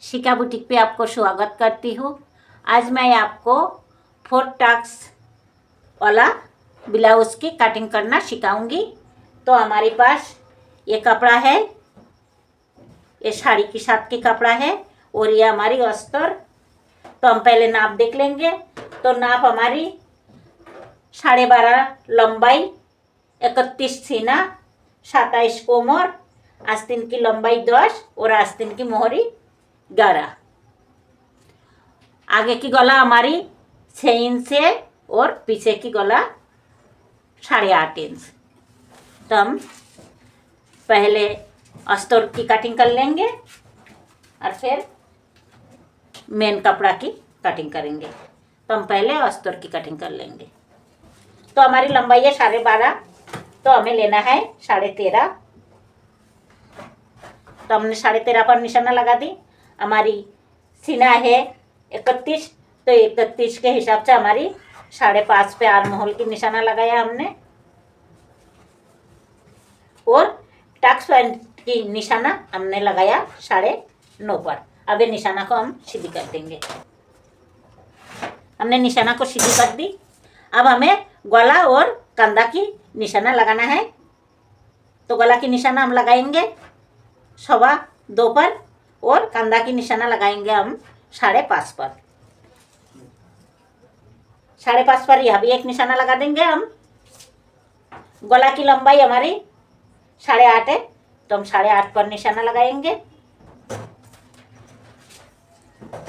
शिका बुटीक पे आपको स्वागत करती हूँ। आज मैं आपको 4 टक्स वाला ब्लाउज की कटिंग करना सिखाऊंगी। तो हमारे पास ये कपड़ा है, ये साड़ी के साथ की कपड़ा है और ये हमारी अस्तर। तो हम पहले नाप देख लेंगे। तो नाप हमारी 12.5 लंबाई, 31 सीना, 27 कोमर, आस्तीन की लंबाई 10 और आस्तीन की मोहरी 11। आगे की गला हमारी 6 इंच है और पीछे की गला 8.5 इंच। तो हम पहले अस्तर की कटिंग कर लेंगे और फिर मेन कपड़ा की कटिंग करेंगे। तो हम पहले अस्तर की कटिंग कर लेंगे। तो हमारी लंबाई है 12.5, तो हमें लेना है 13.5। तो हमने 13.5 पर निशाना लगा दी। हमारी सीना है 31, तो 31 के हिसाब से हमारी 5.5 पे आर्म होल की निशाना लगाया हमने। और टक्स पैंट की निशाना हमने लगाया 9.5 पर। अब ये निशाना को हम सीधी कर देंगे। हमने निशाना को सीधी कर दी। अब हमें गला और कंधा की निशाना लगाना है। तो गला की निशाना हम लगाएंगे 2.25 पर और कंधा की निशाना लगाएंगे हम 5.5 पर। 5.5 पर यह भी एक निशाना लगा देंगे हम। गला की लंबाई हमारी 8.5 है, तो हम 8.5 पर निशाना लगाएंगे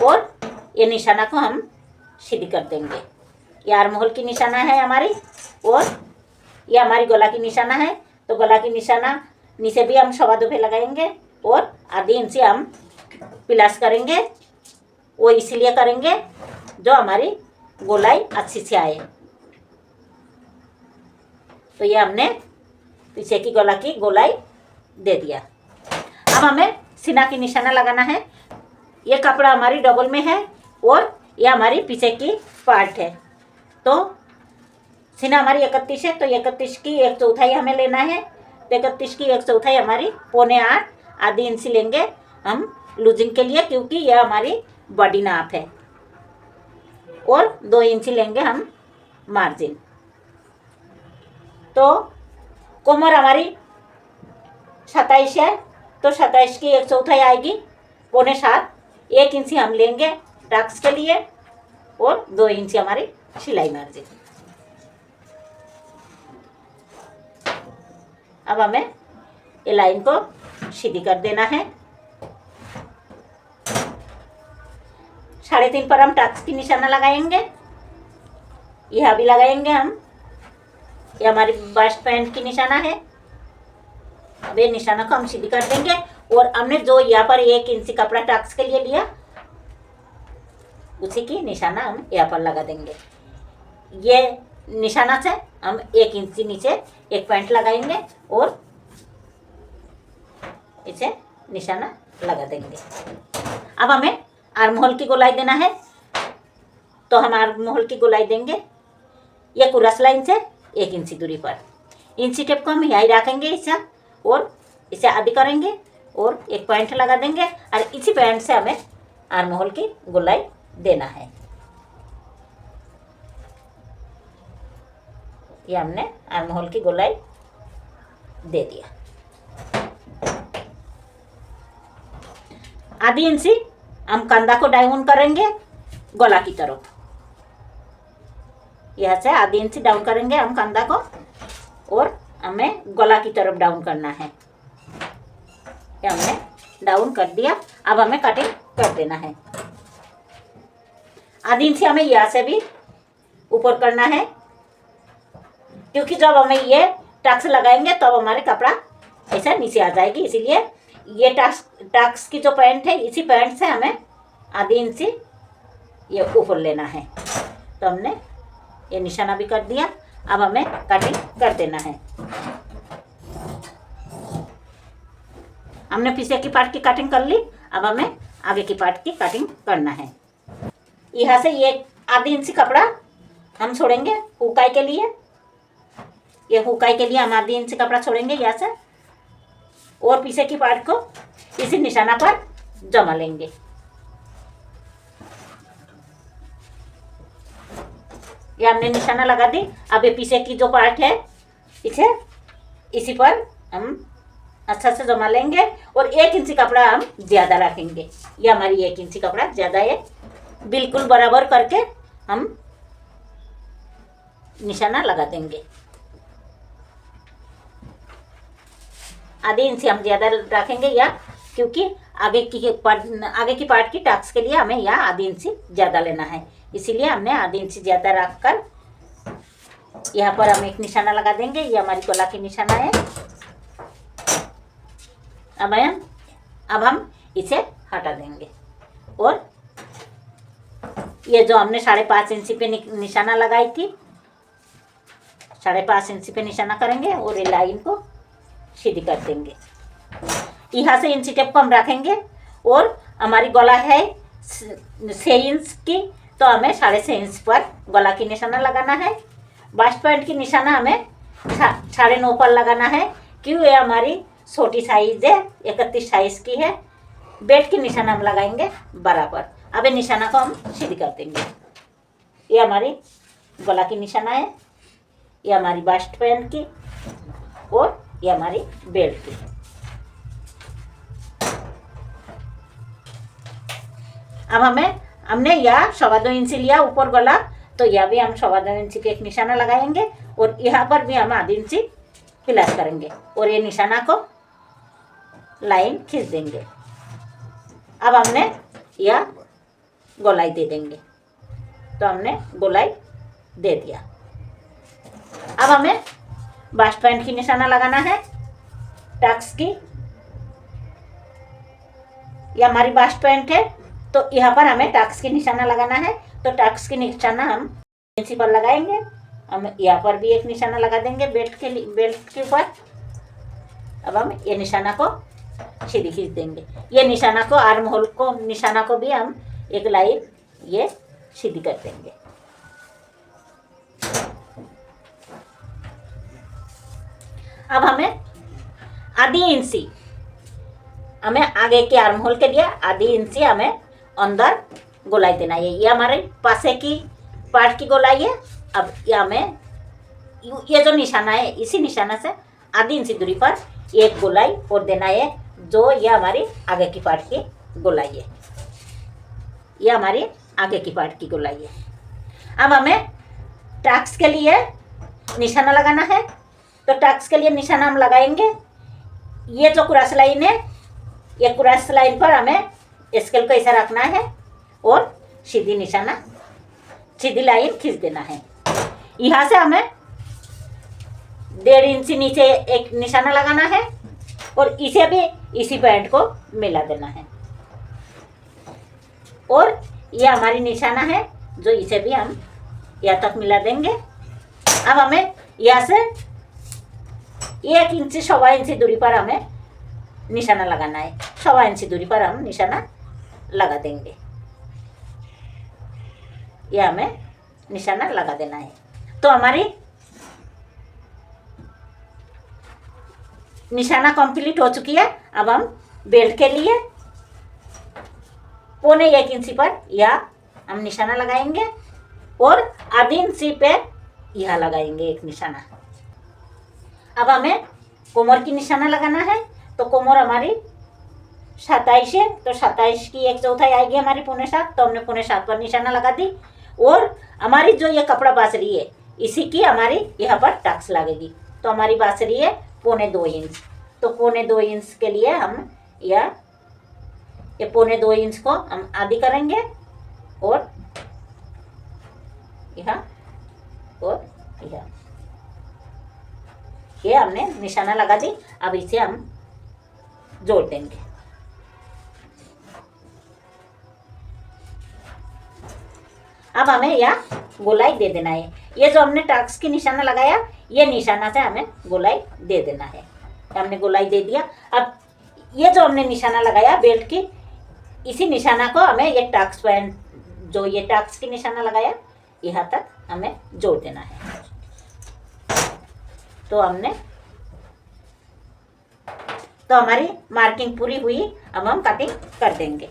और ये निशाना को हम सीधी कर देंगे। ये आर्म होल की निशाना है हमारी और ये हमारी गला की निशाना है। तो गला की निशाना नीचे भी हम 2.25 पे लगाएंगे और आधी इंच हम प्लस करेंगे। वो इसलिए करेंगे जो हमारी गोलाई अच्छी से आए। तो ये हमने पीछे की गला की गोलाई दे दिया। अब हमें सीना की निशाना लगाना है। ये कपड़ा हमारी डबल में है और ये हमारी पीछे की पार्ट है। तो सीना हमारी 31 है, तो 31 की 1/4 हमें लेना है। तो 31 की 1/4 हमारी 7.25, आधी इंच लेंगे हम लूजिंग के लिए, क्योंकि यह हमारी बॉडी नाप है। और 2 इंच लेंगे हम मार्जिन। तो कोमर हमारी 27 है, तो 27 की 1/4 आएगी 6.25। 1 इंच हम लेंगे टक्स के लिए और 2 इंच हमारी सिलाई मार्जिन। अब हमें ये लाइन को सीधी कर देना है। 3.5 पर हम टक्स की निशाना लगाएंगे। यह भी लगाएंगे हम। ये हमारी बस्ट पैंट की निशाना है। अब ये निशाना को हम सीधी कर देंगे और हमने जो यहाँ पर 1 इंच कपड़ा टक्स के लिए लिया, उसी की निशाना हम यहाँ पर लगा देंगे। ये निशाना से हम 1 इंच नीचे एक पैंट लगाएंगे और इसे निशाना लगा देंगे। अब हमें आर्म होल की गोलाई देना है। तो हम आर्म होल की गोलाई देंगे ये क्रॉस लाइन से 1 इंच दूरी पर। इंची टेप को हम यहीं रखेंगे इसे और इसे आधी करेंगे और एक पॉइंट लगा देंगे और इसी पॉइंट से हमें आर्म होल की गोलाई देना है। ये हमने आर्म होल की गोलाई दे दिया। आधी इंची हम कंधा को डाउन करेंगे गला की तरफ। यह से आधी इंची डाउन करेंगे हम कंधा को और हमें गला की तरफ डाउन करना है। ये हमने डाउन कर दिया। अब हमें कटिंग कर देना है। आधी इंची हमें यहाँ से भी ऊपर करना है, क्योंकि जब हमें ये टक्स लगाएंगे तब हमारे कपड़ा ऐसा नीचे आ जाएगी। इसीलिए ये टक्स की जो पैंट है, इसी पैंट से हमें आधी इंची ये ऊपर लेना है। तो हमने ये निशाना भी कर दिया। अब हमें कटिंग कर देना है। हमने पीछे की पार्ट की कटिंग कर ली। अब हमें आगे की पार्ट की कटिंग करना है। यहाँ से ये आधी इंची कपड़ा हम छोड़ेंगे हुकाई के लिए। ये हुकाई के लिए हम आधी इंची कपड़ा छोड़ेंगे यहाँ से और पीछे की पार्ट को इसी निशाना पर जमा लेंगे। ये हमने निशाना लगा दी। अब ये पीछे की जो पार्ट है इसे इसी पर हम अच्छा से जमा लेंगे और 1 इंची कपड़ा हम ज़्यादा रखेंगे। ये हमारी 1 इंची कपड़ा ज़्यादा है, बिल्कुल बराबर करके हम निशाना लगा देंगे। आधी इंची हम ज़्यादा रखेंगे या क्योंकि आगे की पार्ट की टाक्स के लिए हमें यहाँ आधी इंची ज़्यादा लेना है, इसीलिए हमने आधी इंची ज़्यादा रखकर यहाँ पर हम एक निशाना लगा देंगे। ये हमारी गला की निशाना है। अब हम इसे हटा देंगे और ये जो हमने 5.5 इंची पे निशाना लगाई थी, 5.5 इंची पे निशाना करेंगे और ये लाइन को सीधी कर देंगे। यहाँ से इंची टेप को हम रखेंगे और हमारी गला है 6 इंच की, तो हमें 6.5 इंच पर गला की निशाना लगाना है। बास्ट पॉइंट की निशाना हमें 9.5 पर लगाना है, क्यों ये हमारी छोटी साइज है, 31 साइज की है। बेल्ट की निशाना हम लगाएंगे बराबर। अब ये निशाना को हम सीधी कर देंगे। ये हमारी गला की निशाना है, ये हमारी बास्ट पॉइंट की और ये हमारी बेल्ट की। अब हमने यहाँ 2.25 इंची लिया ऊपर गला, तो यहाँ भी हम 2.25 इंची पे एक निशाना लगाएंगे और यहाँ पर भी हम आधी इंची प्लस करेंगे और ये निशाना को लाइन खींच देंगे। अब हमने यह गोलाई दे देंगे, तो हमने गोलाई दे दिया। अब हमें बास्ट पॉइंट की निशाना लगाना है टक्स की। ये हमारी बास्ट पॉइंट है, तो यहाँ पर हमें टक्स की निशाना लगाना है। तो टक्स की निशाना हम इंची पर लगाएंगे। हम यहाँ पर भी एक निशाना लगा देंगे बेल्ट के ऊपर। अब हम ये निशाना को सीधी खींच देंगे। ये निशाना को आर्म होल को निशाना को भी हम एक लाइन ये सीधी कर देंगे। अब हमें आधी इंची हमें आगे के आर्म होल के लिए आधी इंची हमें अंदर गोलाई देना है। ये हमारे पासे की पार्ट की गोलाई है। अब ये हमें ये जो निशाना है इसी निशाना से आधी इंची दूरी पर एक गोलाई और देना है, जो ये हमारी आगे की पार्ट की गोलाई है। ये हमारी आगे की पार्ट की गोलाई है। अब हमें टक्स के लिए निशाना लगाना है। तो टक्स के लिए निशाना हम लगाएंगे। ये जो क्रॉस लाइन है, ये क्रॉस लाइन पर हमें स्केल को ऐसा रखना है और सीधी लाइन खींच देना है। यहाँ से हमें 1.5 इंची नीचे एक निशाना लगाना है और इसे भी इसी पॉइंट को मिला देना है। और ये हमारी निशाना है जो इसे भी हम यहाँ तक मिला देंगे। अब हमें यहाँ से 1 इंची 1.25 इंची दूरी पर हमें निशाना लगाना है। 1.25 इंची दूरी पर हम निशाना लगा देंगे। ये हमें निशाना लगा देना है। तो हमारी निशाना कंप्लीट हो चुकी है। अब हम बेल्ट के लिए 1.25 इंची पर यह हम निशाना लगाएंगे और आधी इंची पे यह लगाएंगे एक निशाना। अब हमें कोमर की निशाना लगाना है। तो कोमर हमारी 27 है, तो 27 की 1/4 आएगी हमारी 6.25, तो हमने 6.25 पर निशाना लगा दी। और हमारी जो ये कपड़ा बासरी है इसी की हमारी यहाँ पर टक्स लगेगी। तो हमारी बासरी है 2.25 इंच, तो 2.25 इंच के लिए हम ये 2.25 इंच को हम आधी करेंगे और यहाँ और यहाँ ये हमने निशाना लगा दी। अब इसे हम जोड़ देंगे। अब हमें यह गोलाई दे देना है। ये जो हमने टक्स की निशाना लगाया, ये निशाना से हमें गोलाई दे देना है। हमने गोलाई दे दिया। अब ये जो हमने निशाना लगाया बेल्ट की, इसी निशाना को हमें ये टक्स पॉइंट जो ये टक्स की निशाना लगाया यहाँ तक हमें जोड़ देना है। तो हमारी मार्किंग पूरी हुई। अब हम कटिंग कर देंगे।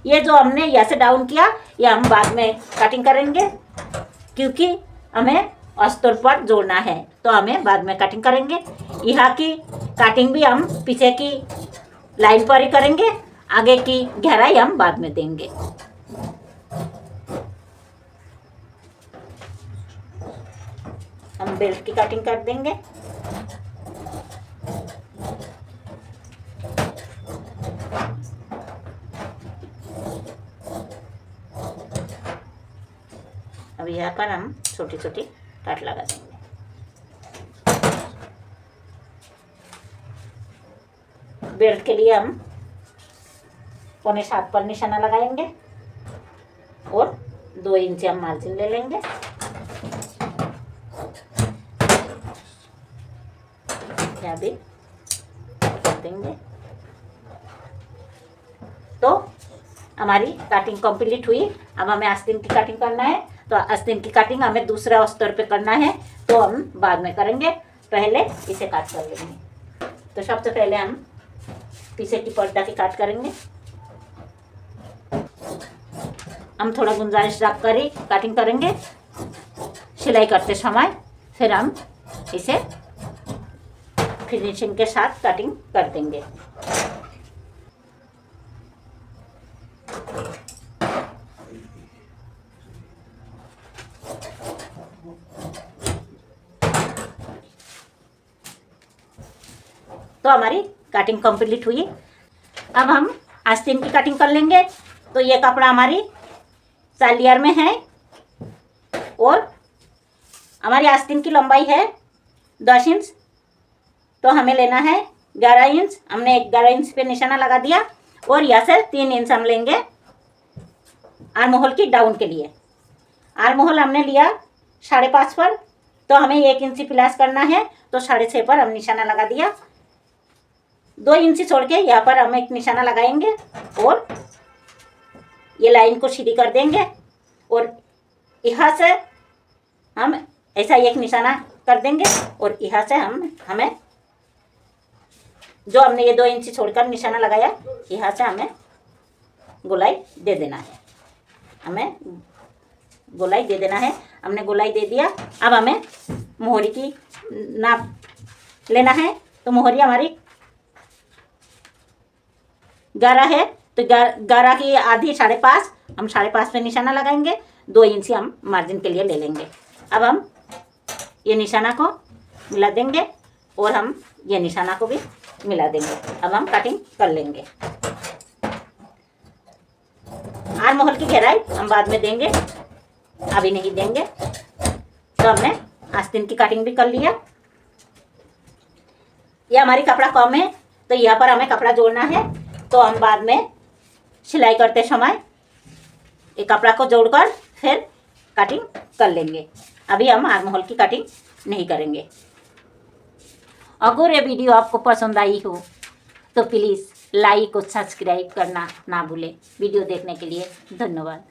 ये जो हमने यहाँ से डाउन किया ये हम बाद में कटिंग करेंगे। क्योंकि हमें अस्तर पर जोड़ना है, तो हमें बाद में कटिंग करेंगे। यहाँ की कटिंग भी हम पीछे की लाइन पर ही करेंगे, आगे की गहराई हम बाद में देंगे। हम बेल्ट की कटिंग कर देंगे। अब यहाँ पर हम छोटी छोटी काट लगा देंगे। बेल्ट के लिए हम 6.25 पर निशाना लगाएंगे और 2 इंच हम मार्जिन ले लेंगे। यहाँ भी कर देंगे। तो हमारी कटिंग कंप्लीट हुई। अब हमें आस्तीन की कटिंग करना है, तो आस्तीन की कटिंग हमें दूसरे अस्तर पे करना है, तो हम बाद में करेंगे। पहले इसे काट कर लेंगे। तो सबसे पहले हम पीछे की पर्दा की काट करेंगे। हम थोड़ा गुंजाइश रख कर ही कटिंग करेंगे सिलाई करते समय, फिर हम इसे फिनिशिंग के साथ कटिंग कर देंगे। तो हमारी कटिंग कंप्लीट हुई। अब हम आस्तीन की कटिंग कर लेंगे। तो ये कपड़ा हमारी सालियर में है और हमारी आस्तीन की लंबाई है 10 इंच, तो हमें लेना है 11 इंच। हमने 11 इंच पे निशाना लगा दिया और यहाँ से 3 इंच हम लेंगे आर्म होल की डाउन के लिए। आर्म होल हमने लिया 5.5 पर, तो हमें 1 इंच प्लस करना है, तो 6.5 पर हम निशाना लगा दिया। 2 इंच छोड़ के यहाँ पर हम एक निशाना लगाएंगे और ये लाइन को सीधी कर देंगे और यहाँ से हम ऐसा एक निशाना कर देंगे और यहाँ से हमें जो हमने ये 2 इंच छोड़कर निशाना लगाया, यहाँ से हमें गोलाई दे देना है। हमें गोलाई दे देना है। हमने गोलाई दे दिया। अब हमें मोहरी की नाप लेना है। तो मोहरी हमारी 11 है, तो 11 की आधी 5.5, हम 5.5 पे निशाना लगाएंगे। 2 इंच हम मार्जिन के लिए ले लेंगे। अब हम ये निशाना को मिला देंगे और हम ये निशाना को भी मिला देंगे। अब हम कटिंग कर लेंगे। आर्म होल की गहराई हम बाद में देंगे, अभी नहीं देंगे। तो हमने आस्तीन की कटिंग भी कर लिया। ये हमारी कपड़ा कम है, तो यहाँ पर हमें कपड़ा जोड़ना है, तो हम बाद में सिलाई करते समय ये कपड़ा को जोड़कर फिर कटिंग कर लेंगे। अभी हम आर्म होल की कटिंग नहीं करेंगे। अगर ये वीडियो आपको पसंद आई हो तो प्लीज़ लाइक और सब्सक्राइब करना ना भूलें। वीडियो देखने के लिए धन्यवाद।